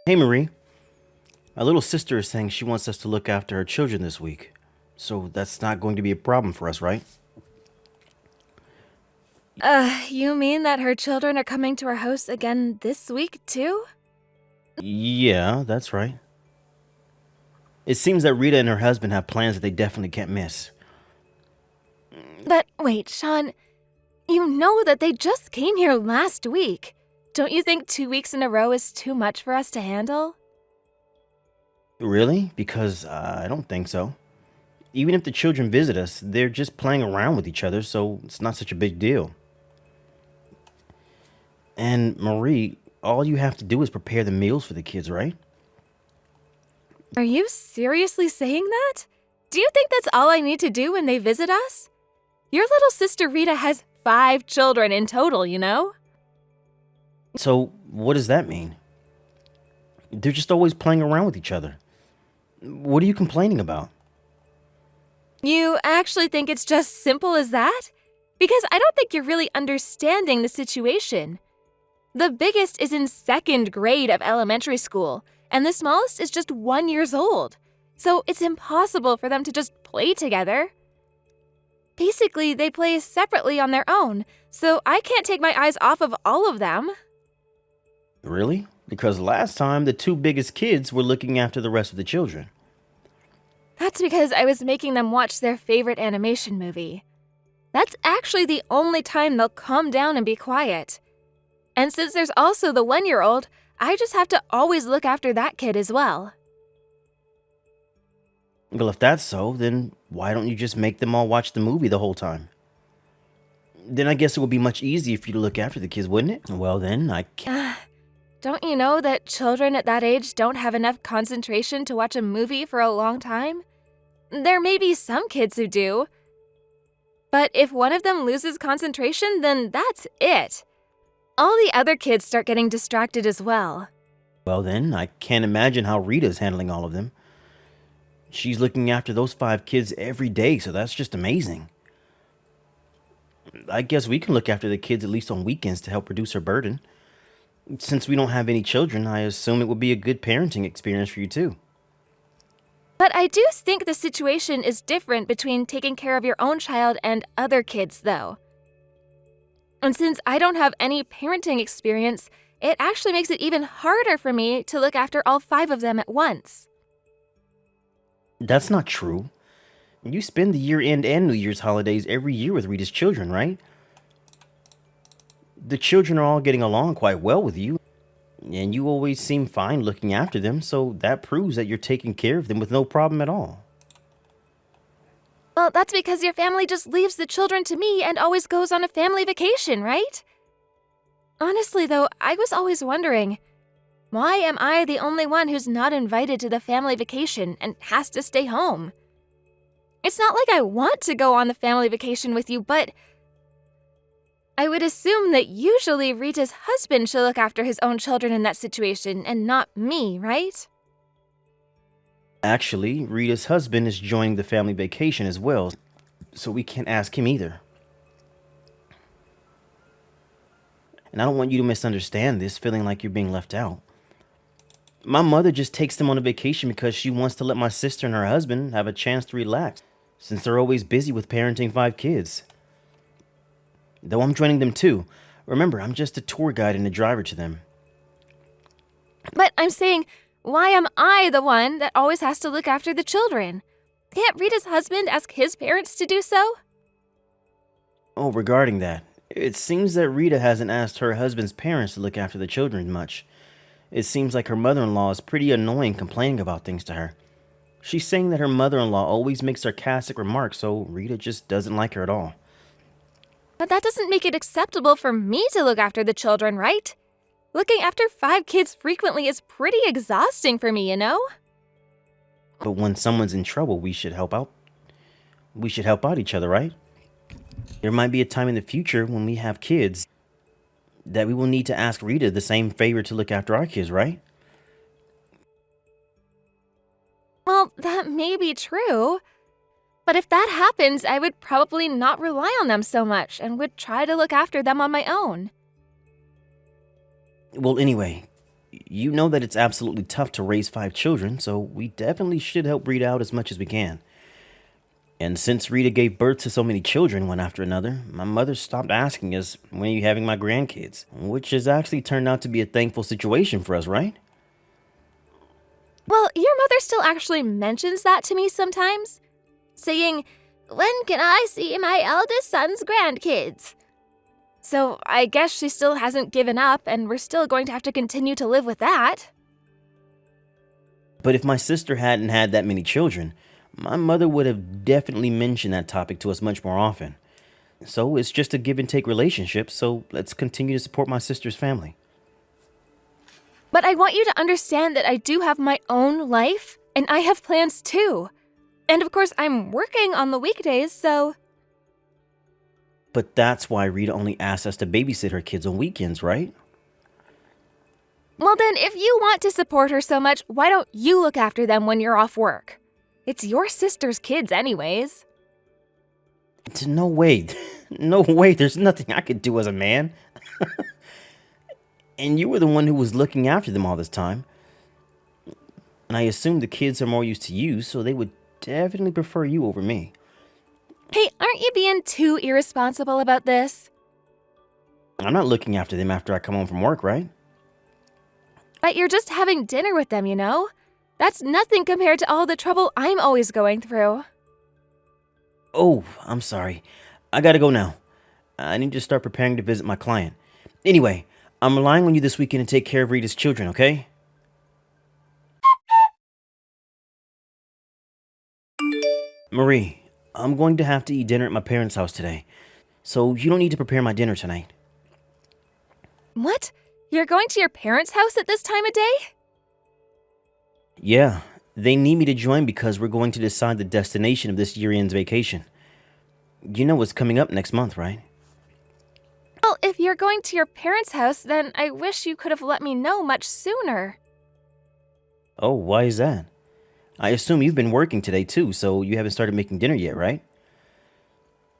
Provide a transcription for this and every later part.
Hey Marie, my little sister is saying she wants us to look after her children this week. So that's not going to be a problem for us, right? You mean that her children are coming to our house again this week, too? Yeah, that's right. It seems that Rita and her husband have plans that they definitely can't miss. But wait, Sean, you know that they just came here last week. Don't you think 2 weeks in a row is too much for us to handle? Really? Because I don't think so. Even if the children visit us, they're just playing around with each other, so it's not such a big deal. And Marie, all you have to do is prepare the meals for the kids, right? Are you seriously saying that? Do you think that's all I need to do when they visit us? Your little sister Rita has 5 children in total, you know? So, what does that mean? They're just always playing around with each other. What are you complaining about? You actually think it's just simple as that? Because I don't think you're really understanding the situation. The biggest is in 2nd grade of elementary school, and the smallest is just 1 year old. So it's impossible for them to just play together. Basically, they play separately on their own, so I can't take my eyes off of all of them. Really? Because last time the two biggest kids were looking after the rest of the children. That's because I was making them watch their favorite animation movie. That's actually the only time they'll calm down and be quiet. And since there's also the 1 year old, I just have to always look after that kid as well. Well, if that's so, then why don't you just make them all watch the movie the whole time? Then I guess it would be much easier for you to look after the kids, wouldn't it? Well, then I can't. Don't you know that children at that age don't have enough concentration to watch a movie for a long time? There may be some kids who do. But if one of them loses concentration, then that's it. All the other kids start getting distracted as well. Well, then I can't imagine how Rita's handling all of them. She's looking after those 5 kids every day, so that's just amazing. I guess we can look after the kids at least on weekends to help reduce her burden. Since we don't have any children, I assume it would be a good parenting experience for you too. But I do think the situation is different between taking care of your own child and other kids, though. And since I don't have any parenting experience, it actually makes it even harder for me to look after all 5 of them at once. That's not true. You spend the year-end and New Year's holidays every year with Rita's children, right? The children are all getting along quite well with you, and you always seem fine looking after them, so that proves that you're taking care of them with no problem at all. Well, that's because your family just leaves the children to me and always goes on a family vacation, right? Honestly, though, I was always wondering, why am I the only one who's not invited to the family vacation and has to stay home? It's not like I want to go on the family vacation with you, but I would assume that usually Rita's husband should look after his own children in that situation and not me, right? Actually, Rita's husband is joining the family vacation as well, so we can't ask him either. And I don't want you to misunderstand this, feeling like you're being left out. My mother just takes them on a vacation because she wants to let my sister and her husband have a chance to relax, since they're always busy with parenting 5 kids. Though I'm joining them too. Remember, I'm just a tour guide and a driver to them. But I'm saying, why am I the one that always has to look after the children? Can't Rita's husband ask his parents to do so? Oh, regarding that, it seems that Rita hasn't asked her husband's parents to look after the children much. It seems like her mother-in-law is pretty annoying complaining about things to her. She's saying that her mother-in-law always makes sarcastic remarks, so Rita just doesn't like her at all. But that doesn't make it acceptable for me to look after the children, right? Looking after 5 kids frequently is pretty exhausting for me, you know? But when someone's in trouble, we should help out. We should help out each other, right? There might be a time in the future when we have kids that we will need to ask Rita the same favor to look after our kids, right? Well, that may be true. But if that happens, I would probably not rely on them so much and would try to look after them on my own. Well, anyway, You know that it's absolutely tough to raise 5 children, so we definitely should help Rita out as much as we can. And since Rita gave birth to so many children one after another, my mother stopped asking us, when are you having my grandkids? Which has actually turned out to be a thankful situation for us, right? Well, your mother still actually mentions that to me sometimes, saying, "When can I see my eldest son's grandkids?" So I guess she still hasn't given up, and we're still going to have to continue to live with that. But if my sister hadn't had that many children, my mother would have definitely mentioned that topic to us much more often. So it's just a give and take relationship, so let's continue to support my sister's family. But I want you to understand that I do have my own life, and I have plans too. And of course, I'm working on the weekdays, so... But that's why Rita only asks us to babysit her kids on weekends, right? Well then, if you want to support her so much, why don't you look after them when you're off work? It's your sister's kids anyways. No way. No way. There's nothing I could do as a man. And you were the one who was looking after them all this time. And I assume the kids are more used to you, so they would definitely prefer you over me. Hey, aren't you being too irresponsible about this? I'm not looking after them after I come home from work, right? But you're just having dinner with them, you know? That's nothing compared to all the trouble I'm always going through. Oh, I'm sorry. I gotta go now. I need to start preparing to visit my client. Anyway, I'm relying on you this weekend to take care of Rita's children, okay? Marie, I'm going to have to eat dinner at my parents' house today, so you don't need to prepare my dinner tonight. What? You're going to your parents' house at this time of day? Yeah, they need me to join because we're going to decide the destination of this year-end's vacation. You know what's coming up next month, right? Well, if you're going to your parents' house, then I wish you could have let me know much sooner. Oh, why is that? I assume you've been working today too, so you haven't started making dinner yet, right?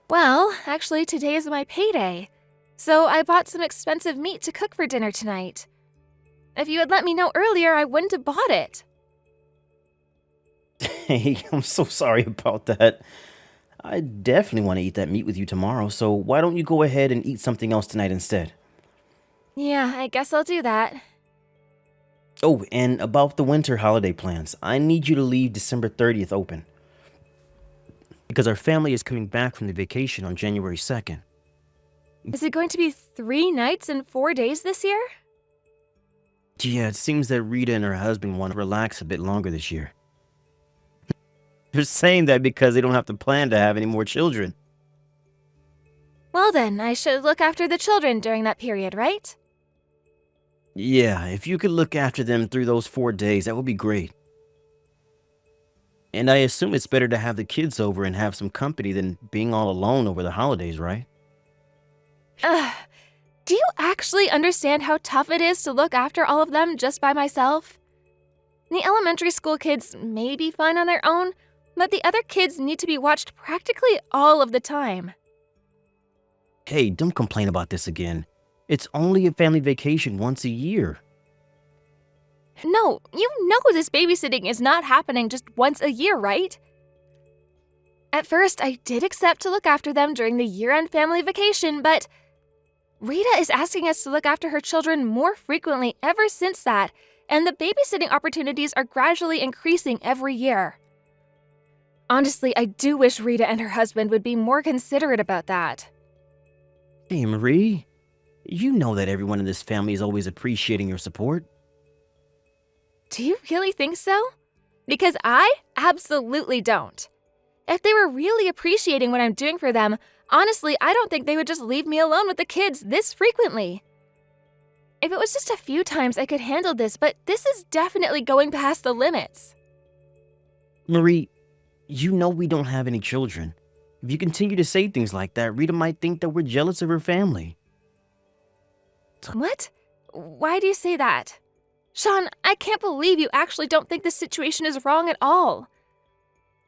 Well, actually, today is my payday, so I bought some expensive meat to cook for dinner tonight. If you had let me know earlier, I wouldn't have bought it. Hey, I'm so sorry about that. I definitely want to eat that meat with you tomorrow, so why don't you go ahead and eat something else tonight instead? Yeah, I guess I'll do that. Oh, and about the winter holiday plans, I need you to leave December 30th open. Because our family is coming back from the vacation on January 2nd. Is it going to be 3 nights and 4 days this year? Yeah, it seems that Rita and her husband want to relax a bit longer this year. They're saying that because they don't have to plan to have any more children. Well then, I should look after the children during that period, right? Yeah, if you could look after them through those 4 days, that would be great. And I assume it's better to have the kids over and have some company than being all alone over the holidays, right? Ugh. Do you actually understand how tough it is to look after all of them just by myself? The elementary school kids may be fine on their own, but the other kids need to be watched practically all of the time. Hey, don't complain about this again. It's only a family vacation once a year. No, you know this babysitting is not happening just once a year, right? At first, I did accept to look after them during the year-end family vacation, but Rita is asking us to look after her children more frequently ever since that, and the babysitting opportunities are gradually increasing every year. Honestly, I do wish Rita and her husband would be more considerate about that. Hey, Marie, you know that everyone in this family is always appreciating your support. Do you really think so? Because I absolutely don't. If they were really appreciating what I'm doing for them, honestly, I don't think they would just leave me alone with the kids this frequently. If it was just a few times, I could handle this, but this is definitely going past the limits. Marie, you know we don't have any children. If you continue to say things like that, Rita might think that we're jealous of her family. What? Why do you say that? Sean, I can't believe you actually don't think this situation is wrong at all.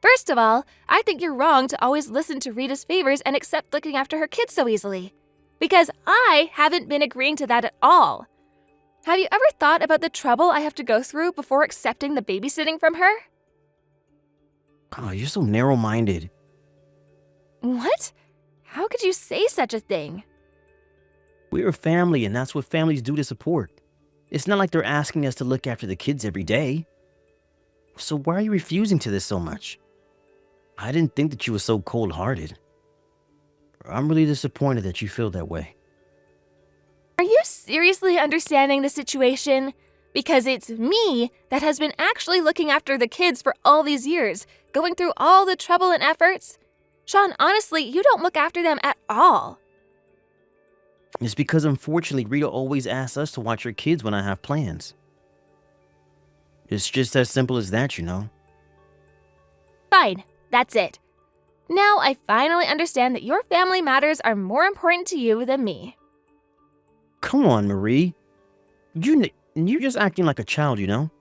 First of all, I think you're wrong to always listen to Rita's favors and accept looking after her kids so easily. Because I haven't been agreeing to that at all. Have you ever thought about the trouble I have to go through before accepting the babysitting from her? Oh, you're so narrow-minded. What? How could you say such a thing? We're a family, and that's what families do to support. It's not like they're asking us to look after the kids every day. So why are you refusing to this so much? I didn't think that you were so cold-hearted. I'm really disappointed that you feel that way. Are you seriously understanding the situation? Because it's me that has been actually looking after the kids for all these years, going through all the trouble and efforts. Sean, honestly, you don't look after them at all. It's because unfortunately Rita always asks us to watch her kids when I have plans. It's just as simple as that, you know. Fine, that's it. Now I finally understand that your family matters are more important to you than me. Come on, Marie. You're just acting like a child, you know?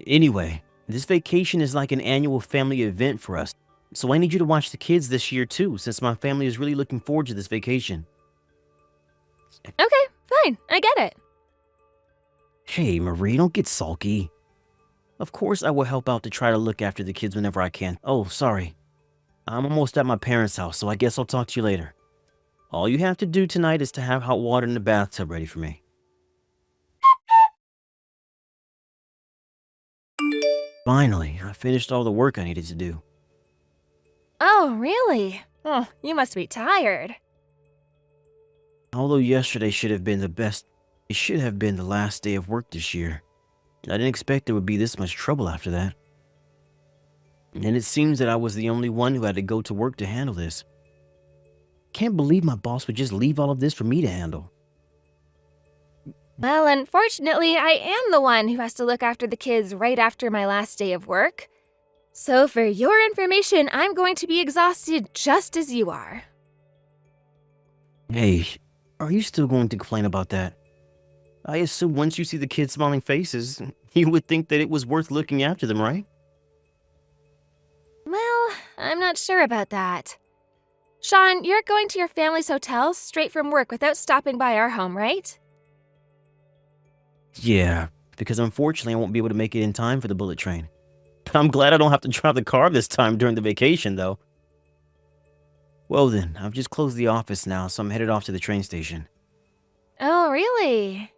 Anyway, this vacation is like an annual family event for us. So I need you to watch the kids this year too, since my family is really looking forward to this vacation. Okay, fine, I get it. Hey, Marie, don't get sulky. Of course I will help out to try to look after the kids whenever I can. Oh, sorry. I'm almost at my parents' house, so I guess I'll talk to you later. All you have to do tonight is to have hot water in the bathtub ready for me. Finally, I finished all the work I needed to do. Oh, really? Oh, you must be tired. Although yesterday should have been the best, it should have been the last day of work this year. I didn't expect there would be this much trouble after that. And it seems that I was the only one who had to go to work to handle this. Can't believe my boss would just leave all of this for me to handle. Well, unfortunately, I am the one who has to look after the kids right after my last day of work. So for your information, I'm going to be exhausted just as you are. Hey, are you still going to complain about that? I assume once you see the kids' smiling faces, you would think that it was worth looking after them, right? Well, I'm not sure about that. Sean, you're going to your family's hotel straight from work without stopping by our home, right? Yeah, because unfortunately I won't be able to make it in time for the bullet train. But I'm glad I don't have to drive the car this time during the vacation, though. Well then, I've just closed the office now, so I'm headed off to the train station. Oh, really?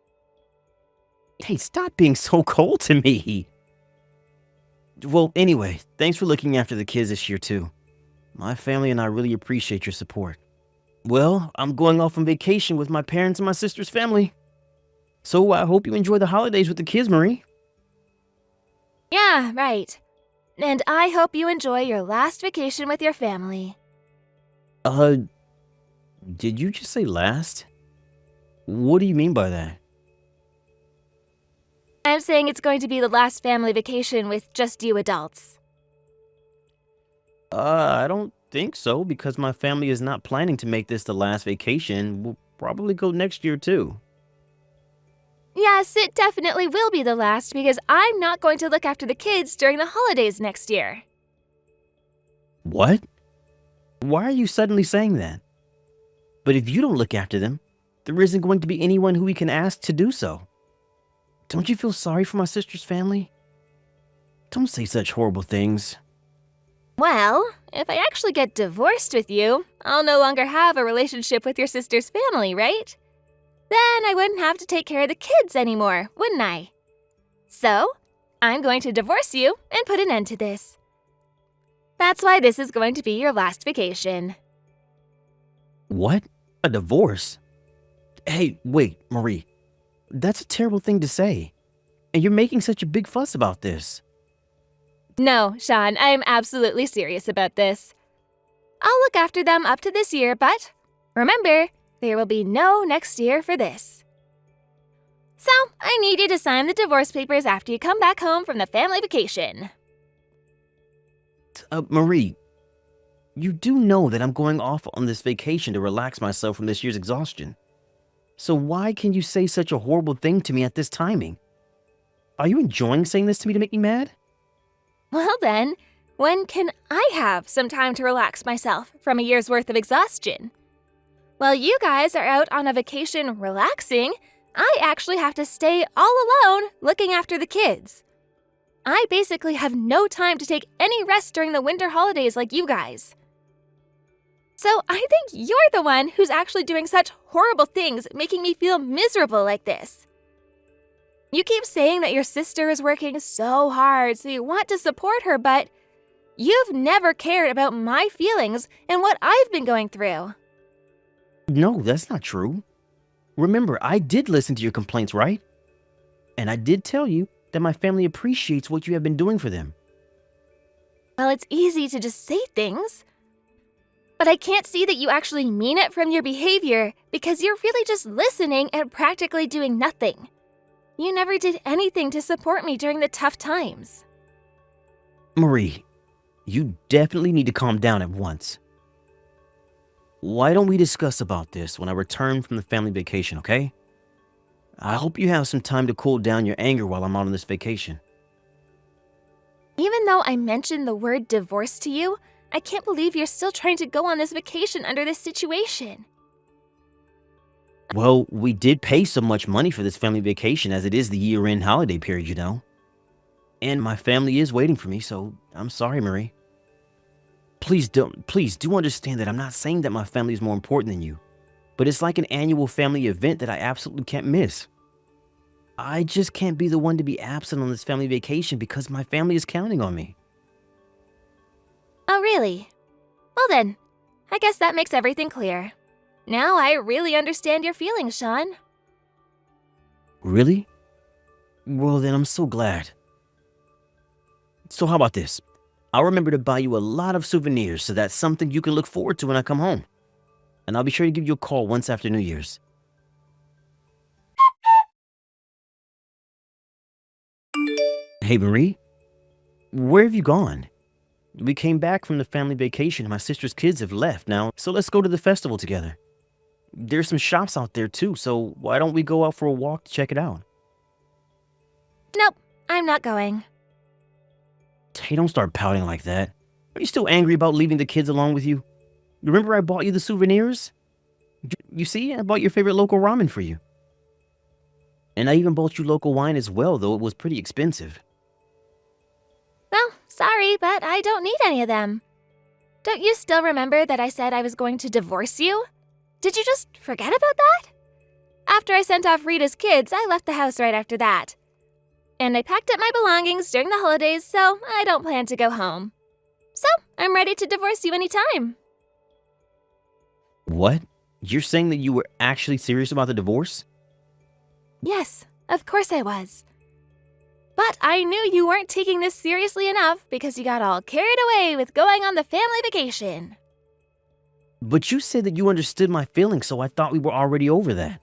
Hey, stop being so cold to me. Well, anyway, thanks for looking after the kids this year, too. My family and I really appreciate your support. Well, I'm going off on vacation with my parents and my sister's family. So I hope you enjoy the holidays with the kids, Marie. Yeah, right. And I hope you enjoy your last vacation with your family. Did you just say last? What do you mean by that? I'm saying it's going to be the last family vacation with just you adults. I don't think so, because my family is not planning to make this the last vacation. We'll probably go next year, too. Yes, it definitely will be the last because I'm not going to look after the kids during the holidays next year. What? Why are you suddenly saying that? But if you don't look after them, there isn't going to be anyone who we can ask to do so. Don't you feel sorry for my sister's family? Don't say such horrible things. Well, if I actually get divorced with you, I'll no longer have a relationship with your sister's family, right? Then I wouldn't have to take care of the kids anymore, wouldn't I? So, I'm going to divorce you and put an end to this. That's why this is going to be your last vacation. What? A divorce? Hey, wait, Marie. That's a terrible thing to say. And you're making such a big fuss about this. No, Sean, I'm absolutely serious about this. I'll look after them up to this year, but remember, there will be no next year for this. So, I need you to sign the divorce papers after you come back home from the family vacation. Marie, you do know that I'm going off on this vacation to relax myself from this year's exhaustion. So why can you say such a horrible thing to me at this timing? Are you enjoying saying this to me to make me mad? Well then, when can I have some time to relax myself from a year's worth of exhaustion? While you guys are out on a vacation relaxing, I actually have to stay all alone looking after the kids. I basically have no time to take any rest during the winter holidays like you guys. So I think you're the one who's actually doing such horrible things, making me feel miserable like this. You keep saying that your sister is working so hard, so you want to support her, but you've never cared about my feelings and what I've been going through. No, that's not true. Remember, I did listen to your complaints, right? And I did tell you that my family appreciates what you have been doing for them. Well, it's easy to just say things. But I can't see that you actually mean it from your behavior because you're really just listening and practically doing nothing. You never did anything to support me during the tough times. Marie, you definitely need to calm down at once. Why don't we discuss about this when I return from the family vacation, okay? I hope you have some time to cool down your anger while I'm out on this vacation. Even though I mentioned the word divorce to you, I can't believe you're still trying to go on this vacation under this situation. Well, we did pay so much money for this family vacation as it is the year-end holiday period, you know. And my family is waiting for me, so I'm sorry, Marie. Please do understand that I'm not saying that my family is more important than you, but it's like an annual family event that I absolutely can't miss. I just can't be the one to be absent on this family vacation because my family is counting on me. Oh, really? Well then, I guess that makes everything clear. Now I really understand your feelings, Sean. Really? Well, then I'm so glad. So how about this? I'll remember to buy you a lot of souvenirs so that's something you can look forward to when I come home. And I'll be sure to give you a call once after New Year's. Hey, Marie. Where have you gone? We came back from the family vacation and my sister's kids have left now, so let's go to the festival together. There's some shops out there too, so why don't we go out for a walk to check it out? Nope, I'm not going. Hey, don't start pouting like that. Are you still angry about leaving the kids along with you? Remember I bought you the souvenirs? You see, I bought your favorite local ramen for you. And I even bought you local wine as well, though it was pretty expensive. Well, sorry, but I don't need any of them. Don't you still remember that I said I was going to divorce you? Did you just forget about that? After I sent off Rita's kids, I left the house right after that. And I packed up my belongings during the holidays, so I don't plan to go home. So, I'm ready to divorce you anytime. What? You're saying that you were actually serious about the divorce? Yes, of course I was. But I knew you weren't taking this seriously enough because you got all carried away with going on the family vacation. But you said that you understood my feelings, so I thought we were already over that.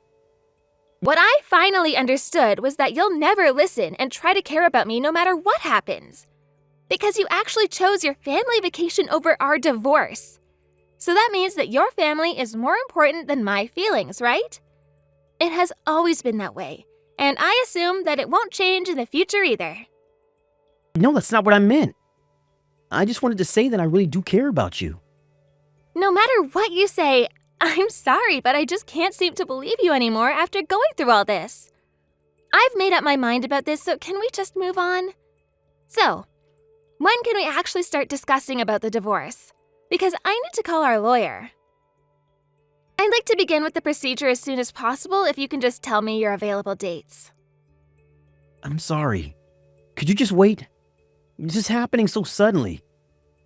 What I finally understood was that you'll never listen and try to care about me no matter what happens. Because you actually chose your family vacation over our divorce. So that means that your family is more important than my feelings, right? It has always been that way, and I assume that it won't change in the future either. No, that's not what I meant. I just wanted to say that I really do care about you. No matter what you say, I'm sorry, but I just can't seem to believe you anymore after going through all this. I've made up my mind about this, so can we just move on? So, when can we actually start discussing about the divorce? Because I need to call our lawyer. I'd like to begin with the procedure as soon as possible if you can just tell me your available dates. I'm sorry. Could you just wait? This is happening so suddenly.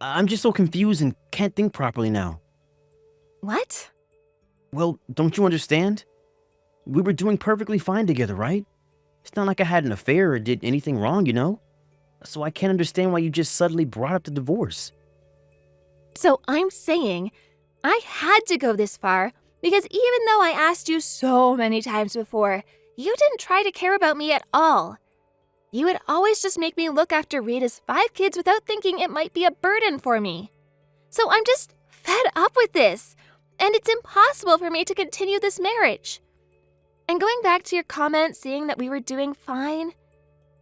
I'm just so confused and can't think properly now. What? Well, don't you understand? We were doing perfectly fine together, right? It's not like I had an affair or did anything wrong, you know? So I can't understand why you just suddenly brought up the divorce. So I'm saying I had to go this far because even though I asked you so many times before, you didn't try to care about me at all. You would always just make me look after Rita's 5 kids without thinking it might be a burden for me. So I'm just fed up with this, and it's impossible for me to continue this marriage. And going back to your comment seeing that we were doing fine,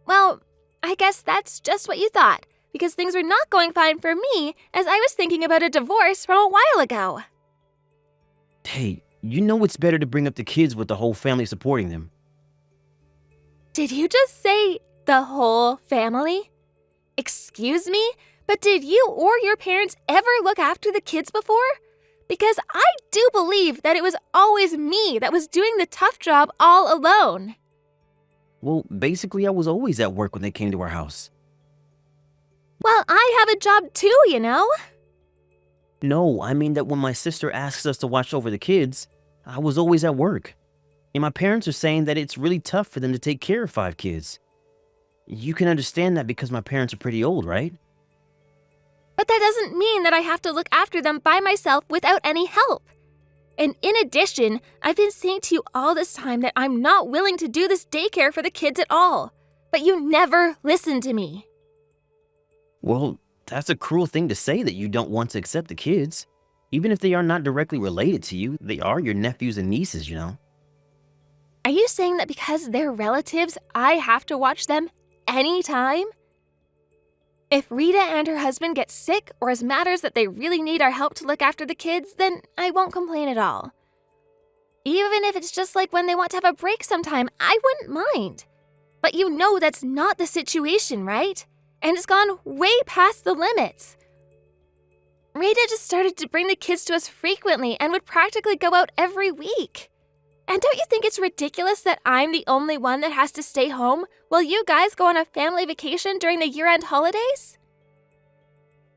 well, I guess that's just what you thought, because things were not going fine for me as I was thinking about a divorce from a while ago. Hey, you know it's better to bring up the kids with the whole family supporting them. Did you just say the whole family? Excuse me, but did you or your parents ever look after the kids before? Because I do believe that it was always me that was doing the tough job all alone. Well, basically, I was always at work when they came to our house. Well, I have a job too, you know? No, I mean that when my sister asks us to watch over the kids, I was always at work. And my parents are saying that it's really tough for them to take care of 5 kids. You can understand that because my parents are pretty old, right? But that doesn't mean that I have to look after them by myself without any help. And in addition, I've been saying to you all this time that I'm not willing to do this daycare for the kids at all. But you never listen to me. Well, that's a cruel thing to say that you don't want to accept the kids. Even if they are not directly related to you, they are your nephews and nieces, you know. Are you saying that because they're relatives, I have to watch them anytime? If Rita and her husband get sick or has matters that they really need our help to look after the kids, then I won't complain at all. Even if it's just like when they want to have a break sometime, I wouldn't mind. But you know that's not the situation, right? And it's gone way past the limits. Rita just started to bring the kids to us frequently and would practically go out every week. And don't you think it's ridiculous that I'm the only one that has to stay home while you guys go on a family vacation during the year-end holidays?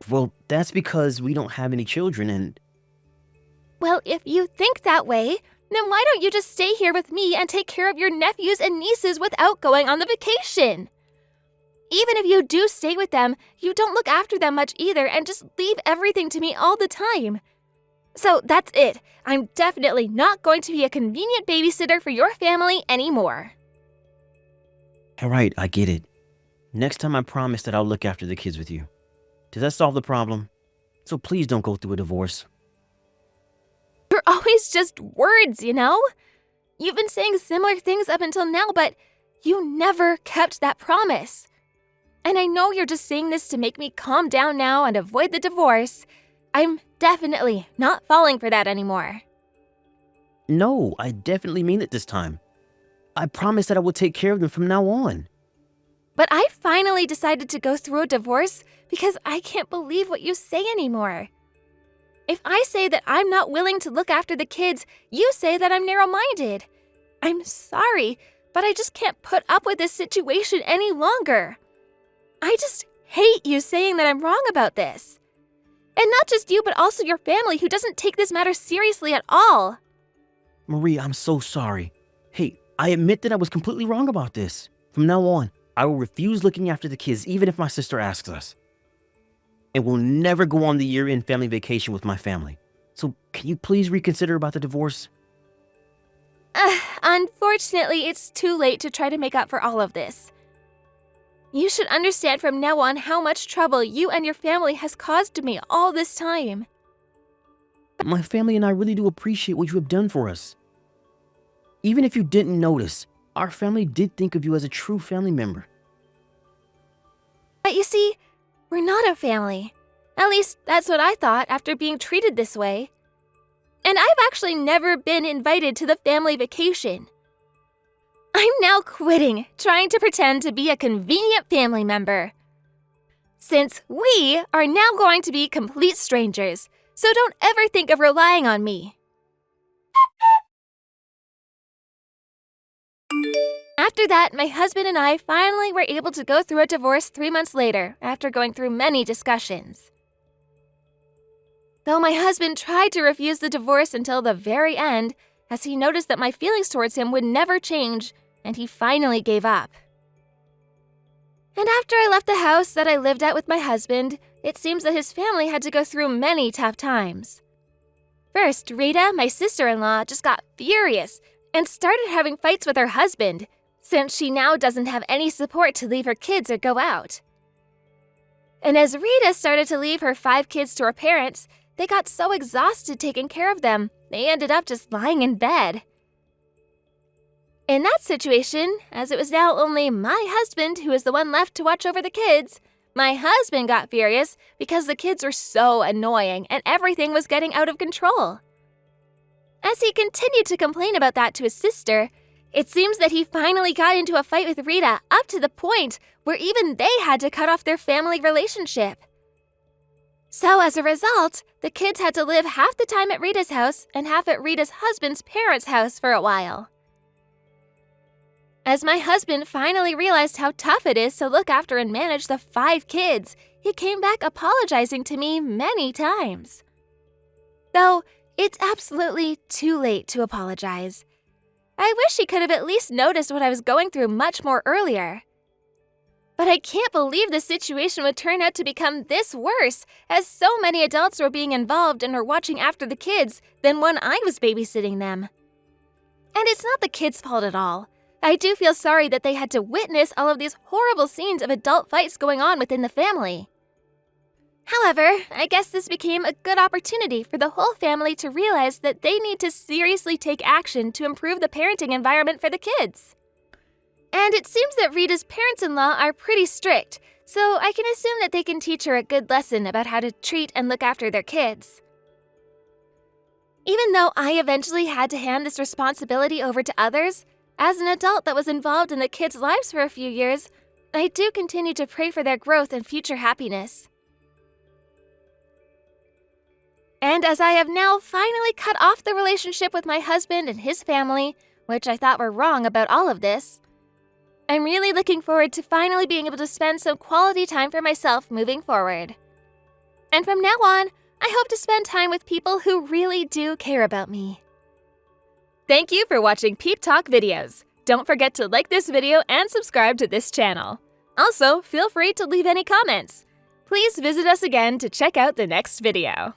Well, that's because we don't have any children and... Well, if you think that way, then why don't you just stay here with me and take care of your nephews and nieces without going on the vacation? Even if you do stay with them, you don't look after them much either and just leave everything to me all the time. So that's it. I'm definitely not going to be a convenient babysitter for your family anymore. All right, I get it. Next time I promise that I'll look after the kids with you. Does that solve the problem? So please don't go through a divorce. You're always just words, you know? You've been saying similar things up until now, but you never kept that promise. And I know you're just saying this to make me calm down now and avoid the divorce. I'm definitely not falling for that anymore. No, I definitely mean it this time. I promise that I will take care of them from now on. But I finally decided to go through a divorce because I can't believe what you say anymore. If I say that I'm not willing to look after the kids, you say that I'm narrow-minded. I'm sorry, but I just can't put up with this situation any longer. I just hate you saying that I'm wrong about this. And not just you, but also your family who doesn't take this matter seriously at all. Marie, I'm so sorry. Hey, I admit that I was completely wrong about this. From now on, I will refuse looking after the kids even if my sister asks us. And we'll never go on the year-end family vacation with my family. So can you please reconsider about the divorce? Unfortunately, it's too late to try to make up for all of this. You should understand from now on how much trouble you and your family has caused to me all this time. My family and I really do appreciate what you have done for us. Even if you didn't notice, our family did think of you as a true family member. But you see, we're not a family. At least that's what I thought after being treated this way. And I've actually never been invited to the family vacation. I'm now quitting trying to pretend to be a convenient family member. Since we are now going to be complete strangers, so don't ever think of relying on me. After that, my husband and I finally were able to go through a divorce 3 months later, after going through many discussions. Though my husband tried to refuse the divorce until the very end, as he noticed that my feelings towards him would never change, and he finally gave up. And after I left the house that I lived at with my husband, it seems that his family had to go through many tough times. First, Rita, my sister-in-law, just got furious and started having fights with her husband, since she now doesn't have any support to leave her kids or go out. And as Rita started to leave her 5 kids to her parents, they got so exhausted taking care of them, they ended up just lying in bed. In that situation, as it was now only my husband who was the one left to watch over the kids, my husband got furious because the kids were so annoying and everything was getting out of control. As he continued to complain about that to his sister, It seems that he finally got into a fight with Rita, up to the point where even they had to cut off their family relationship. So as a result, the kids had to live half the time at Rita's house and half at Rita's husband's parents' house for a while. As my husband finally realized how tough it is to look after and manage the 5 kids, he came back apologizing to me many times. Though, it's absolutely too late to apologize. I wish he could have at least noticed what I was going through much more earlier. But I can't believe the situation would turn out to become this worse, as so many adults were being involved and were watching after the kids than when I was babysitting them. And it's not the kids' fault at all. I do feel sorry that they had to witness all of these horrible scenes of adult fights going on within the family. However, I guess this became a good opportunity for the whole family to realize that they need to seriously take action to improve the parenting environment for the kids. And it seems that Rita's parents-in-law are pretty strict, so I can assume that they can teach her a good lesson about how to treat and look after their kids. Even though I eventually had to hand this responsibility over to others, as an adult that was involved in the kids' lives for a few years, I do continue to pray for their growth and future happiness. And as I have now finally cut off the relationship with my husband and his family, which I thought were wrong about all of this, I'm really looking forward to finally being able to spend some quality time for myself moving forward. And from now on, I hope to spend time with people who really do care about me. Thank you for watching Peep Talk videos. Don't forget to like this video and subscribe to this channel. Also, feel free to leave any comments. Please visit us again to check out the next video.